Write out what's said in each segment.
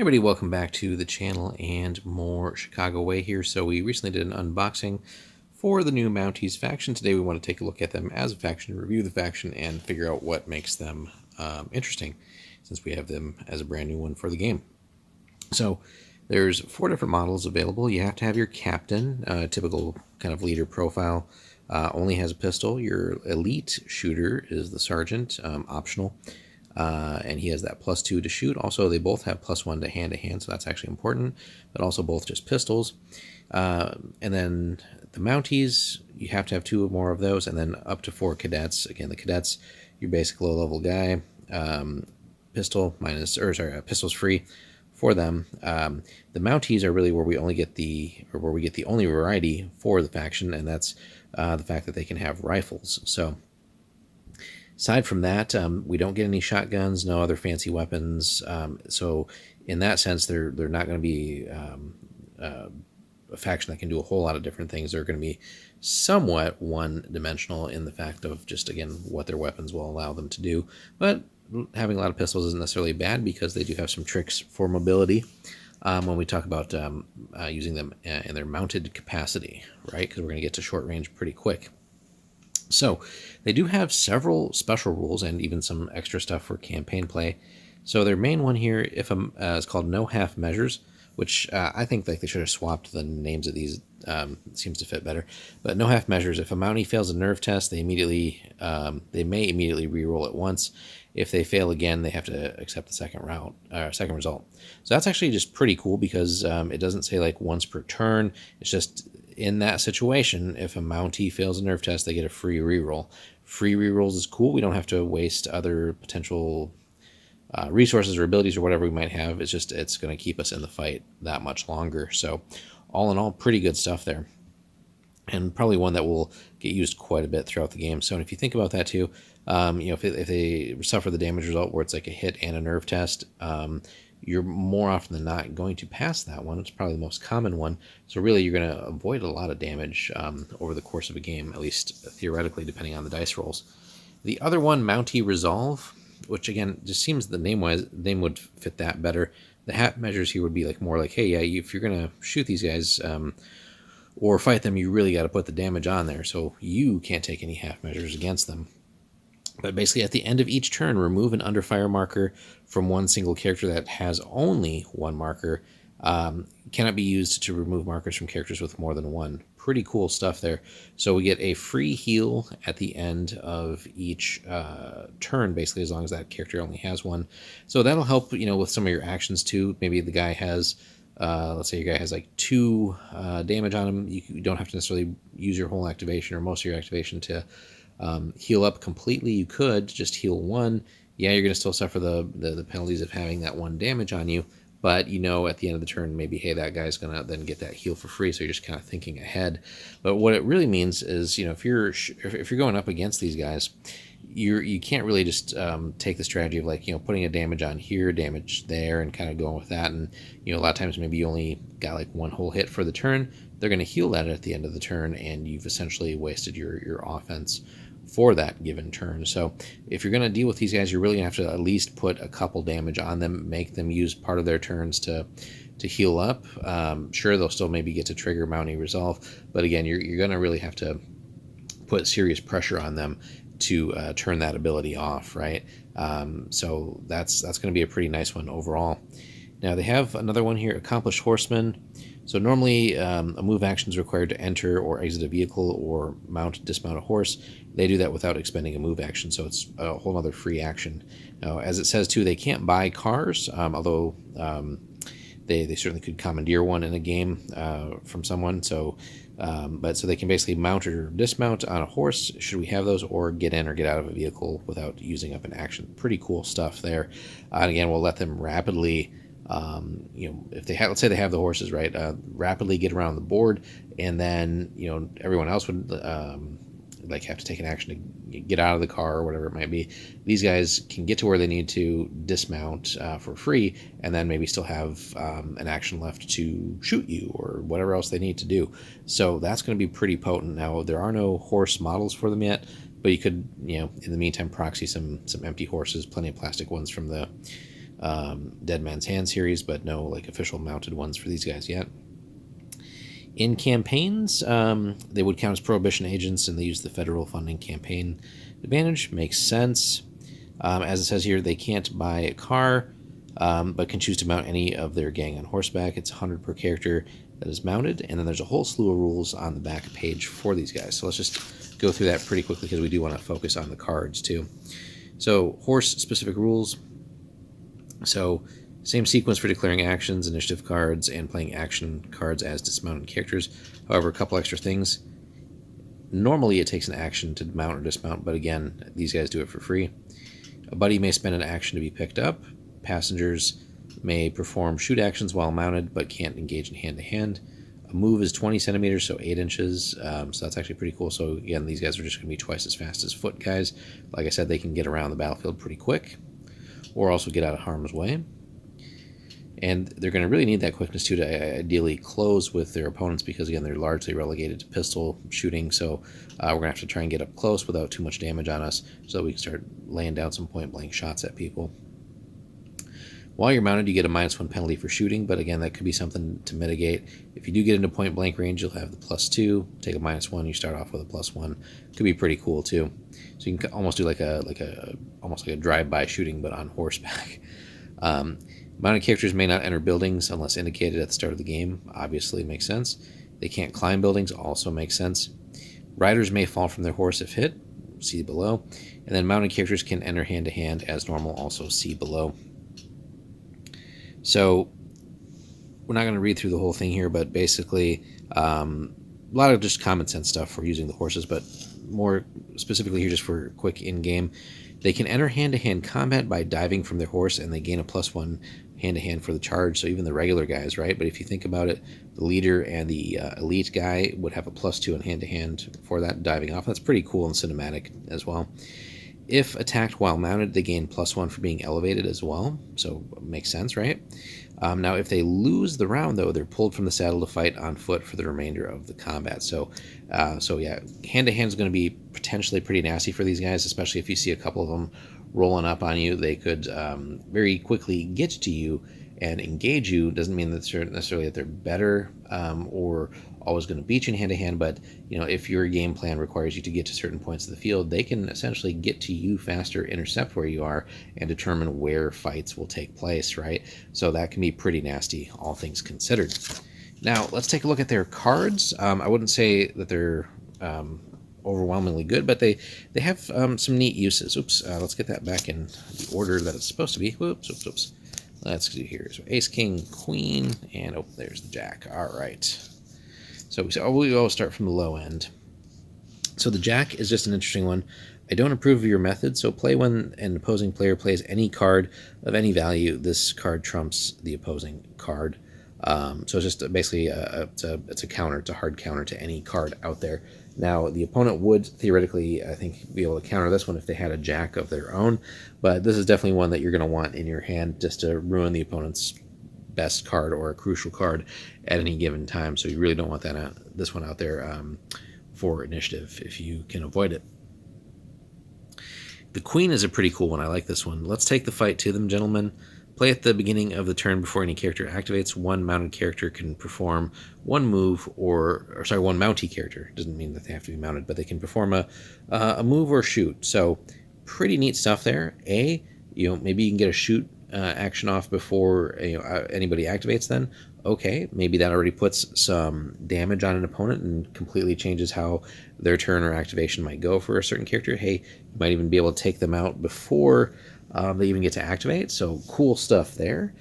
Everybody, welcome back to the channel and more Chicago Way here. So we recently did an unboxing for the new Mounties faction. Today we want to take a look at them as a faction, review the faction, and figure out what makes them interesting, since we have them as a brand new one for the game. So there's 4 different models available. You have to have your captain, typical kind of leader profile, only has a pistol. Your elite shooter is the sergeant, optional. And he has that +2 to shoot. Also, they both have +1 to hand, so that's actually important, but also both just pistols. And then the Mounties, you have to have 2 or more of those, and then up to 4 cadets. Again, the cadets, your basic low-level guy, pistols free for them. The Mounties are really where we get the only variety for the faction, and that's the fact that they can have rifles. So aside from that, we don't get any shotguns, no other fancy weapons. So in that sense, they're not going to be a faction that can do a whole lot of different things. They're going to be somewhat one-dimensional in the fact of just, again, what their weapons will allow them to do. But having a lot of pistols isn't necessarily bad, because they do have some tricks for mobility when we talk about using them in their mounted capacity, right? Because we're going to get to short range pretty quick. So they do have several special rules and even some extra stuff for campaign play. So their main one here is called No Half Measures, which I think like they should have swapped the names of these. Seems to fit better. But No Half Measures: if a Mountie fails a nerve test, they may immediately re-roll it once. If they fail again, they have to accept the second result. So that's actually just pretty cool, because it doesn't say like once per turn. It's just in that situation, if a Mountie fails a nerve test, they get a free reroll. Free rerolls is cool. We don't have to waste other potential resources or abilities or whatever we might have. It's going to keep us in the fight that much longer. So all in all, pretty good stuff there, and probably one that will get used quite a bit throughout the game. So if you think about that too, if they suffer the damage result where it's like a hit and a nerve test, you're more often than not going to pass that one. It's probably the most common one. So really, you're going to avoid a lot of damage over the course of a game, at least theoretically, depending on the dice rolls. The other one, Mountie Resolve, which again just seems the name would fit that better. The half measures here would be like more like, hey, yeah, if you're going to shoot these guys or fight them, you really got to put the damage on there, so you can't take any half measures against them. But basically, at the end of each turn, remove an under fire marker from one single character that has only one marker. Cannot be used to remove markers from characters with more than one. Pretty cool stuff there. So we get a free heal at the end of each turn, basically, as long as that character only has one. So that'll help, with some of your actions too. Maybe the guy has, let's say your guy has like 2 damage on him. You don't have to necessarily use your whole activation or most of your activation to heal up completely. You could just heal 1. Yeah, you're going to still suffer the penalties of having that 1 damage on you, but at the end of the turn, maybe, hey, that guy's going to then get that heal for free, so you're just kind of thinking ahead. But what it really means is, if you're going up against these guys, you can't really just take the strategy of like, putting a damage on here, damage there, and kind of going with that. And a lot of times maybe you only got like 1 whole hit for the turn. They're going to heal that at the end of the turn, and you've essentially wasted your offense for that given turn. So if you're going to deal with these guys, you're really going to have to at least put a couple damage on them, make them use part of their turns to heal up. Sure, they'll still maybe get to trigger Mountie Resolve, but again, you're going to really have to put serious pressure on them to turn that ability off, right? So that's going to be a pretty nice one overall. Now they have another one here, Accomplished Horseman. So normally a move action is required to enter or exit a vehicle or dismount a horse. They do that without expending a move action, so it's a whole other free action. Now, as it says too, they can't buy cars, although they certainly could commandeer one in a game from someone. So they can basically mount or dismount on a horse, should we have those, or get in or get out of a vehicle without using up an action. Pretty cool stuff there. And again, we'll let them rapidly, if they have, let's say they have the horses, right, rapidly get around the board, and then everyone else would have to take an action to get out of the car or whatever it might be. These guys can get to where they need to dismount for free, and then maybe still have an action left to shoot you or whatever else they need to do. So that's going to be pretty potent. Now, there are no horse models for them yet, but you could, in the meantime, proxy some empty horses, plenty of plastic ones from the Dead Man's Hand series, but no like official mounted ones for these guys yet. In campaigns, they would count as prohibition agents, and they use the federal funding campaign advantage. Makes sense. As it says here, they can't buy a car, but can choose to mount any of their gang on horseback. It's 100 per character that is mounted, and then there's a whole slew of rules on the back page for these guys. So let's just go through that pretty quickly because we do want to focus on the cards too. So horse-specific rules. So same sequence for declaring actions, initiative cards, and playing action cards as dismounted characters. However, a couple extra things. Normally it takes an action to mount or dismount, but again, these guys do it for free. A buddy may spend an action to be picked up. Passengers may perform shoot actions while mounted, but can't engage in hand-to-hand. A move is 20 centimeters, so 8 inches, so that's actually pretty cool. So again, these guys are just going to be twice as fast as foot guys. Like I said, they can get around the battlefield pretty quick, or also get out of harm's way. And they're going to really need that quickness too to ideally close with their opponents because, again, they're largely relegated to pistol shooting. So we're going to have to try and get up close without too much damage on us so that we can start laying down some point-blank shots at people. While you're mounted, you get a -1 penalty for shooting, but again, that could be something to mitigate. If you do get into point-blank range, you'll have the +2. Take a -1, you start off with a +1. Could be pretty cool too. So you can almost do almost like a drive-by shooting, but on horseback. Mounted characters may not enter buildings unless indicated at the start of the game. Obviously makes sense. They can't climb buildings. Also makes sense. Riders may fall from their horse if hit. See below. And then mounted characters can enter hand-to-hand as normal. Also see below. So we're not going to read through the whole thing here, but basically a lot of just common sense stuff for using the horses, but more specifically here just for quick in-game. They can enter hand-to-hand combat by diving from their horse, and they gain a +1 hand-to-hand for the charge, so even the regular guys, right? But if you think about it, the leader and the elite guy would have a +2 in hand-to-hand for that diving off. That's pretty cool and cinematic as well. If attacked while mounted, they gain +1 for being elevated as well, so makes sense, right? Now, if they lose the round, though, they're pulled from the saddle to fight on foot for the remainder of the combat. So yeah, hand-to-hand is going to be potentially pretty nasty for these guys, especially if you see a couple of them rolling up on you. They could very quickly get to you and engage you. Doesn't mean that necessarily that they're better or always going to beat you in hand-to-hand, but if your game plan requires you to get to certain points of the field, they can essentially get to you faster, intercept where you are, and determine where fights will take place, right? So that can be pretty nasty, all things considered. Now, let's take a look at their cards. I wouldn't say that they're overwhelmingly good, but they have some neat uses. Oops, let's get that back in the order that it's supposed to be. Whoops. Let's do here. So ace, king, queen, and there's the jack. All right. So we always start from the low end. So the jack is just an interesting one. I don't approve of your method, so play when an opposing player plays any card of any value. This card trumps the opposing card. So it's just basically it's a counter, it's a hard counter to any card out there. Now, the opponent would theoretically, I think, be able to counter this one if they had a jack of their own, but this is definitely one that you're going to want in your hand just to ruin the opponent's best card or a crucial card at any given time. So you really don't want this one out there for initiative if you can avoid it. The queen is a pretty cool one. I like this one. Let's take the fight to them, gentlemen. Play at the beginning of the turn before any character activates. One mounted character can perform one move one Mountie character. Doesn't mean that they have to be mounted, but they can perform a move or shoot. So pretty neat stuff there. Maybe you can get a shoot action off before anybody activates then. Okay, maybe that already puts some damage on an opponent and completely changes how their turn or activation might go for a certain character. Hey, you might even be able to take them out before they even get to activate. So cool stuff there.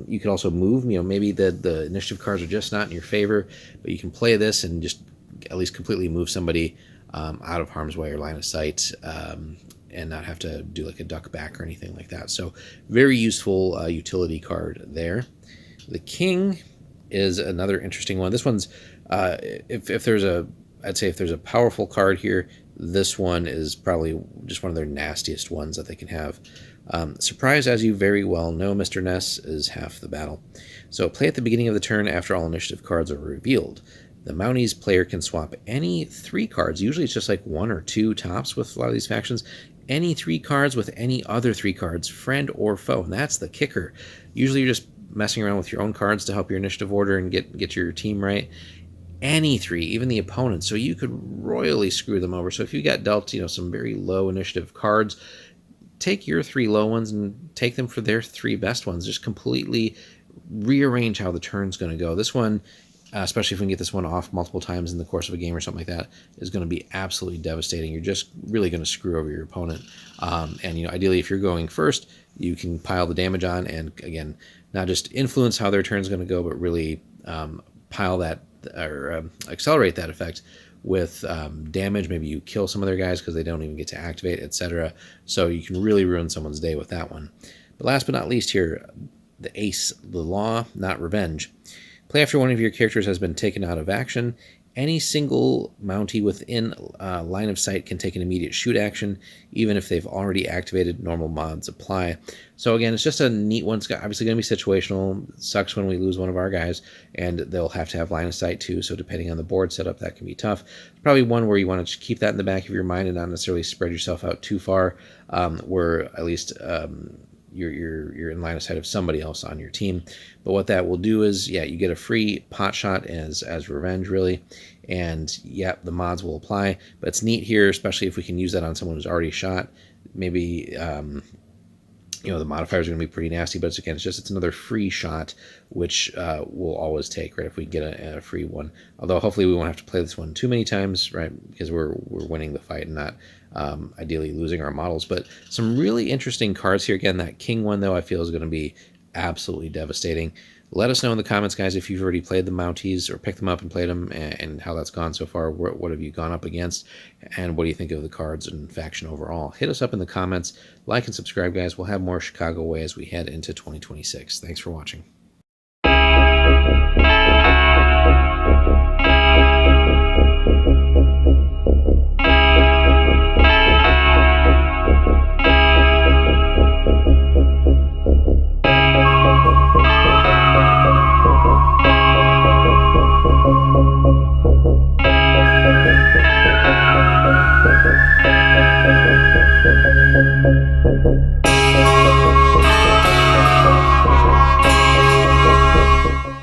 You could also move, maybe the initiative cards are just not in your favor, but you can play this and just at least completely move somebody out of harm's way or line of sight and not have to do like a duck back or anything like that. So very useful utility card there. The king is another interesting one. This one's, if there's a powerful card here, this one is probably just one of their nastiest ones that they can have. Surprise, as you very well know, Mr. Ness, is half the battle. So play at the beginning of the turn after all initiative cards are revealed. The Mounties player can swap any 3 cards. Usually it's just like 1 or 2 tops with a lot of these factions. any 3 cards with any other 3 cards, friend or foe. And that's the kicker. Usually you're just messing around with your own cards to help your initiative order and get your team right. Any 3, even the opponent, so you could royally screw them over. So if you got dealt, some very low initiative cards, take your 3 low ones and take them for their 3 best ones. Just completely rearrange how the turn's going to go. This one, especially if we can get this one off multiple times in the course of a game or something like that, is going to be absolutely devastating. You're just really going to screw over your opponent. And ideally, if you're going first, you can pile the damage on, and again, not just influence how their turn's going to go, but really pile that or accelerate that effect with damage. Maybe you kill some of their guys because they don't even get to activate, etc. So you can really ruin someone's day with that one. But last but not least here, the ace, the law, not revenge. Play after one of your characters has been taken out of action. Any single Mountie within line of sight can take an immediate shoot action, even if they've already activated. Normal mods apply. So again, it's just a neat one. It's obviously going to be situational. It sucks when we lose one of our guys, and they'll have to have line of sight too, so depending on the board setup, that can be tough. It's probably one where you want to keep that in the back of your mind and not necessarily spread yourself out too far, where at least you're in line of sight of somebody else on your team. But what that will do is, you get a free pot shot as revenge, really, and the mods will apply. But it's neat here, especially if we can use that on someone who's already shot. Maybe the modifiers are going to be pretty nasty, but it's another free shot, which we'll always take, right, if we get a free one. Although hopefully we won't have to play this one too many times, right, because we're winning the fight and not ideally losing our models. But some really interesting cards here. Again, that king one, though, I feel is going to be absolutely devastating. Let us know in the comments, guys, if you've already played the Mounties or picked them up and played them, and how that's gone so far. What have you gone up against, and what do you think of the cards and faction overall? Hit us up in the comments. Like and subscribe, guys. We'll have more Chicago Way as we head into 2026. Thanks for watching.